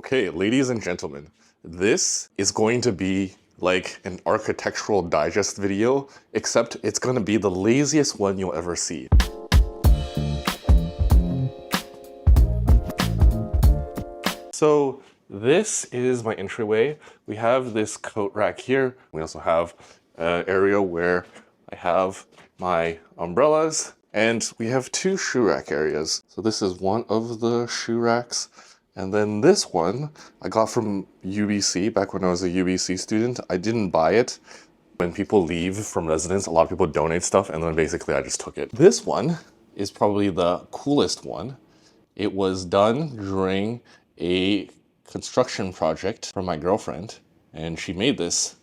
Okay, ladies and gentlemen, this is going to be like an architectural digest video, except it's going to be the laziest one you'll ever see. So this is my entryway. We have this coat rack here. We also have an area where I have my umbrellas, and we have two shoe rack areas. So this is one of the shoe racks. And then this one I got from UBC back when I was a UBC student. I didn't buy it. When people leave from residence, a lot of people donate stuff, and then basically I just took it. This one is probably the coolest one. It was done during a construction project for my girlfriend, and she made this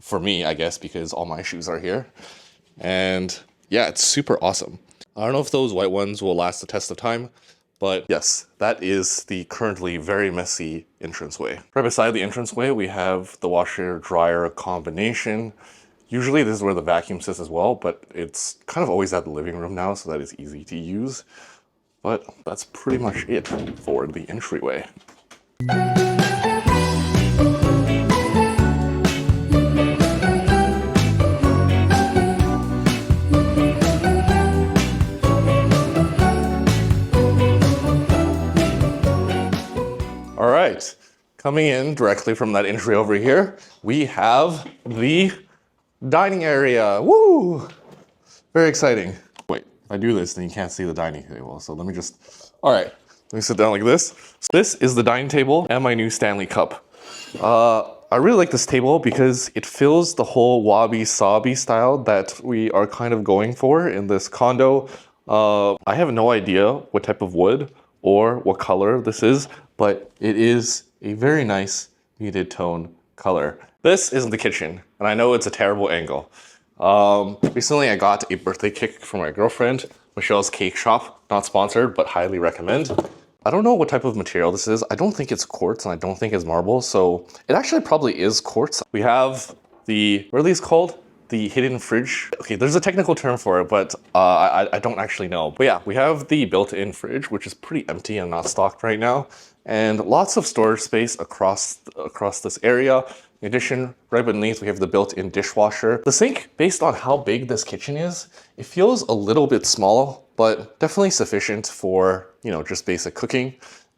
for me, I guess, because all my shoes are here. And yeah, it's super awesome. I don't know if those white ones will last the test of time, but yes, that is the currently very messy entranceway. Right beside the entranceway, we have the washer-dryer combination. Usually this is where the vacuum sits as well, but it's kind of always at the living room now, so that is easy to use. But that's pretty much it for the entryway. All right, coming in directly from that entry over here, we have the dining area. Woo! Very exciting. Wait, if I do this, then you can't see the dining table. So let me just, all right, let me sit down like this. So this is the dining table and my new Stanley Cup. I really like this table because it fills the whole wabi-sabi style that we are kind of going for in this condo. I have no idea what type of wood or what color this is, but it is a very nice muted tone color. This is the kitchen, and I know it's a terrible angle. Recently I got a birthday cake from my girlfriend, Michelle's Cake Shop. Not sponsored, but highly recommend. I don't know what type of material this is. I don't think it's quartz, and I don't think it's marble, so it actually probably is quartz. We have the, what are these called? The hidden fridge. Okay, there's a technical term for it, but I don't actually know. But yeah, we have the built-in fridge, which is pretty empty and not stocked right now, and lots of storage space across this area. In addition, right beneath, we have the built-in dishwasher. The sink, based on how big this kitchen is, it feels a little bit small, but definitely sufficient for, you know, just basic cooking.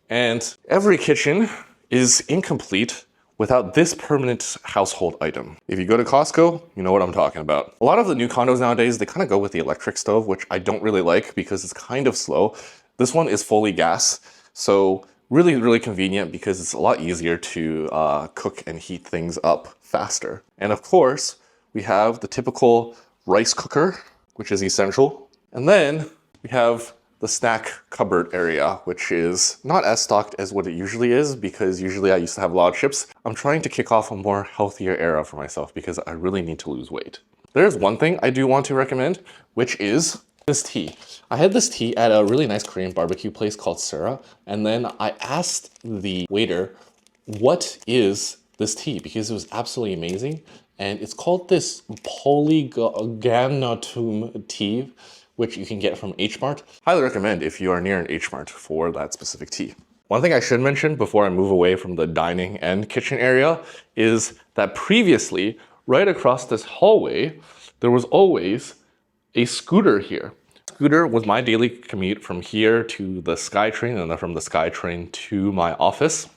And every kitchen is incomplete without this permanent household item. If you go to Costco, you know what I'm talking about. A lot of the new condos nowadays, they kind of go with the electric stove, which I don't really like because it's kind of slow. This one is fully gas, so really, really convenient because it's a lot easier to cook and heat things up faster. And of course, we have the typical rice cooker, which is essential. And then we have the snack cupboard area, which is not as stocked as what it usually is because usually I used to have a lot of chips. I'm trying to kick off a more healthier era for myself because I really need to lose weight. There's one thing I do want to recommend, which is this tea. I had this tea at a really nice Korean barbecue place called Sura, and then I asked the waiter, what is this tea? Because it was absolutely amazing. And it's called this Polyganatum tea, which you can get from H-Mart. Highly recommend if you are near an H-Mart for that specific tea. One thing I should mention before I move away from the dining and kitchen area is that previously, right across this hallway, there was always a scooter here. Scooter was my daily commute from here to the SkyTrain and then from the SkyTrain to my office.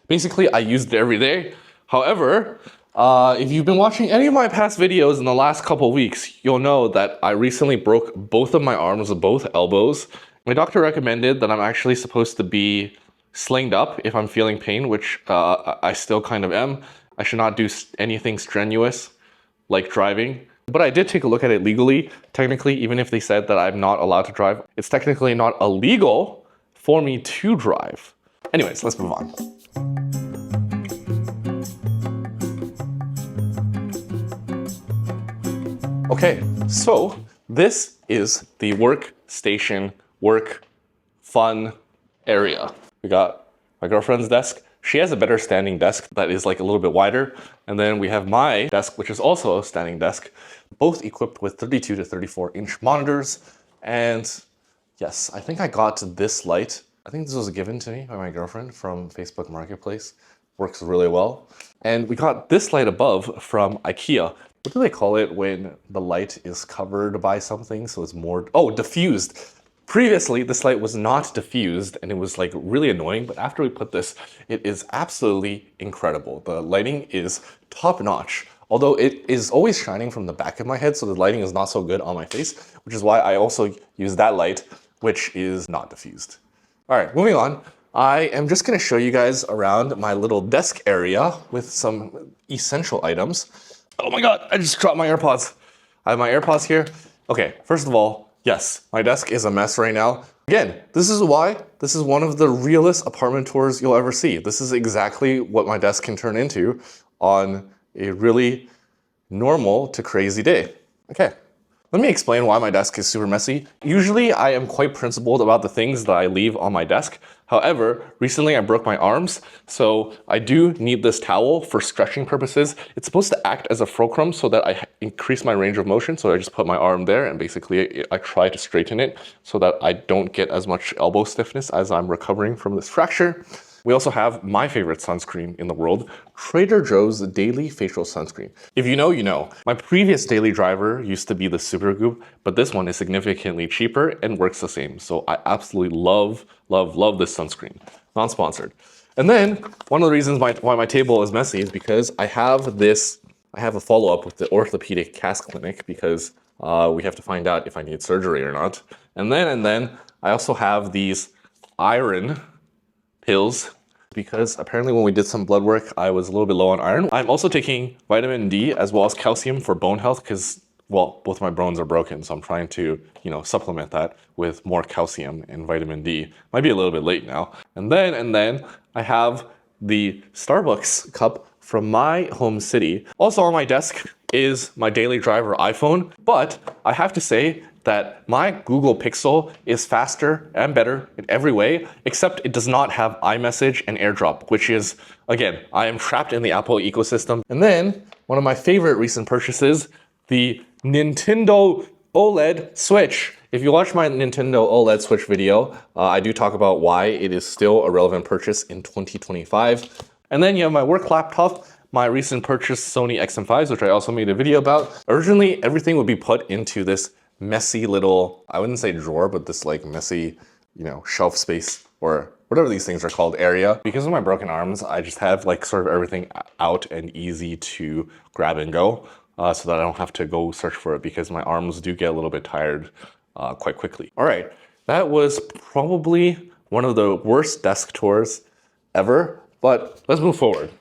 Basically, I used it every day. However, if you've been watching any of my past videos in the last couple weeks, you'll know that I recently broke both of my arms, both elbows. My doctor recommended that I'm actually supposed to be slinged up if I'm feeling pain, which I still kind of am. I should not do anything strenuous like driving. But I did take a look at it legally. Technically, even if they said that I'm not allowed to drive, it's technically not illegal for me to drive. Anyways, let's move on. Okay, so this is the workstation, work, fun area. We got my girlfriend's desk. She has a better standing desk that is like a little bit wider. And then we have my desk, which is also a standing desk, both equipped with 32 to 34 inch monitors. And yes, I think I got this light I think this was given to me by my girlfriend from Facebook Marketplace. Works really well. And we got this light above from IKEA. What do they call it when the light is covered by something? So it's more, oh, diffused. Previously, this light was not diffused and it was like really annoying, but after we put this, it is absolutely incredible. The lighting is top notch. Although it is always shining from the back of my head, so the lighting is not so good on my face, which is why I also use that light, which is not diffused. All right, moving on. I am just gonna show you guys around my little desk area with some essential items. Oh my God, I just dropped my AirPods. I have my AirPods here. Okay, first of all, yes, my desk is a mess right now. Again, this is why this is one of the realest apartment tours you'll ever see. This is exactly what my desk can turn into on a really normal to crazy day. Okay, let me explain why my desk is super messy. Usually I am quite principled about the things that I leave on my desk. However, recently I broke my arms, so I do need this towel for stretching purposes. It's supposed to act as a fulcrum so that I increase my range of motion. So I just put my arm there and basically I try to straighten it so that I don't get as much elbow stiffness as I'm recovering from this fracture. We also have my favorite sunscreen in the world, Trader Joe's Daily Facial Sunscreen. If you know, you know. My previous daily driver used to be the Supergoop, but this one is significantly cheaper and works the same. So I absolutely love, love, love this sunscreen. Non-sponsored. And then one of the reasons why my table is messy is because I have a follow-up with the orthopedic cast clinic because we have to find out if I need surgery or not. And then I also have these iron pills because apparently when we did some blood work, I was a little bit low on iron. I'm also taking vitamin D as well as calcium for bone health because, well, both my bones are broken. So I'm trying to, supplement that with more calcium and vitamin D. Might be a little bit late now. And then I have the Starbucks cup from my home city. Also on my desk is my daily driver iPhone, but I have to say that my Google Pixel is faster and better in every way, except it does not have iMessage and AirDrop, which is, again, I am trapped in the Apple ecosystem. And then one of my favorite recent purchases, the Nintendo OLED Switch. If you watch my Nintendo OLED Switch video, I do talk about why it is still a relevant purchase in 2025. And then you have my work laptop, my recent purchase Sony XM5s, which I also made a video about. Originally, everything would be put into this messy little, I wouldn't say drawer, but this like messy, shelf space or whatever these things are called area. Because of my broken arms, I just have like sort of everything out and easy to grab and go so that I don't have to go search for it because my arms do get a little bit tired quite quickly. All right, that was probably one of the worst desk tours ever, but let's move forward.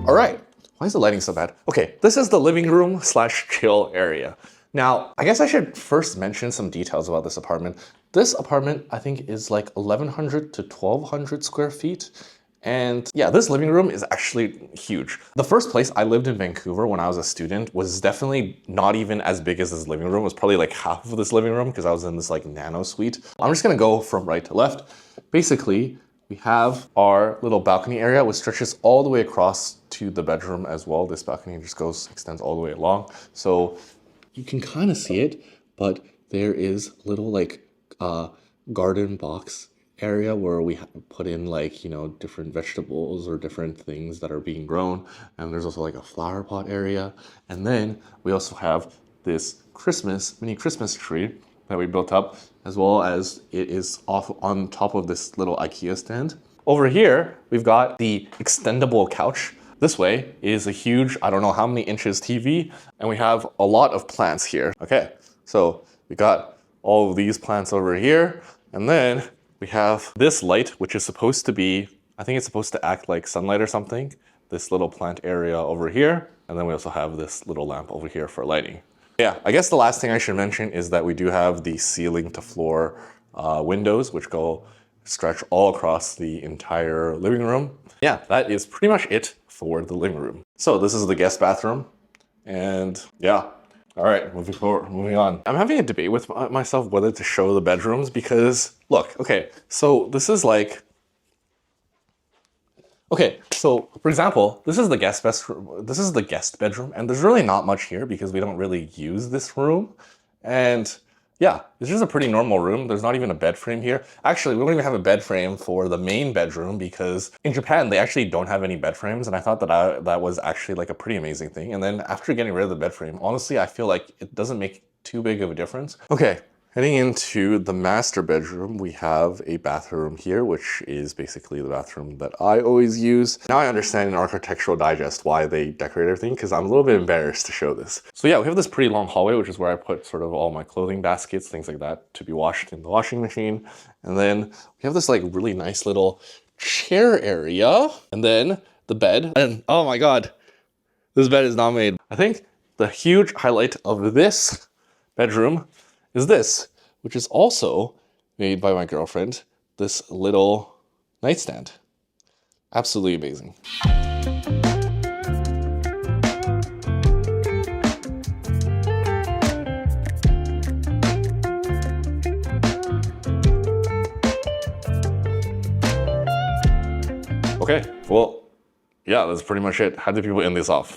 All right, why is the lighting so bad? Okay, this is the living room / chill area. Now, I guess I should first mention some details about this apartment. This apartment, I think, is like 1,100 to 1,200 square feet. And yeah, this living room is actually huge. The first place I lived in Vancouver when I was a student was definitely not even as big as this living room. It was probably like half of this living room because I was in this like nano suite. I'm just gonna go from right to left. Basically, we have our little balcony area, which stretches all the way across to the bedroom as well. This balcony just extends all the way along. So you can kind of see it, but there is little like garden box area where we put in like, different vegetables or different things that are being grown. And there's also like a flower pot area. And then we also have this mini Christmas tree that we built up, as well as it is off on top of this little IKEA stand. Over here, we've got the extendable couch. This way is a huge, I don't know how many inches TV, and we have a lot of plants here. Okay, so we got all of these plants over here, and then we have this light, which is supposed to be, I think it's supposed to act like sunlight or something. This little plant area over here, and then we also have this little lamp over here for lighting. Yeah, I guess the last thing I should mention is that we do have the ceiling to floor windows, which stretch all across the entire living room. Yeah, that is pretty much it for the living room. So this is the guest bathroom, and yeah. All right, moving on. I'm having a debate with myself whether to show the bedrooms because, look, okay, so this is like, Okay, so for example, this is the guest bedroom, and there's really not much here because we don't really use this room. And yeah, it's just a pretty normal room. There's not even a bed frame here. Actually, we don't even have a bed frame for the main bedroom because in Japan, they actually don't have any bed frames. And I thought that that was actually like a pretty amazing thing. And then after getting rid of the bed frame, honestly, I feel like it doesn't make too big of a difference. Okay, heading into the master bedroom, we have a bathroom here, which is basically the bathroom that I always use. Now I understand in Architectural Digest why they decorate everything, because I'm a little bit embarrassed to show this. So yeah, we have this pretty long hallway, which is where I put sort of all my clothing baskets, things like that, to be washed in the washing machine. And then we have this like really nice little chair area, and then the bed. And oh my God, this bed is not made. I think the huge highlight of this bedroom is this, which is also made by my girlfriend, this little nightstand. Absolutely amazing. Okay, well, yeah, that's pretty much it. How do people end this off?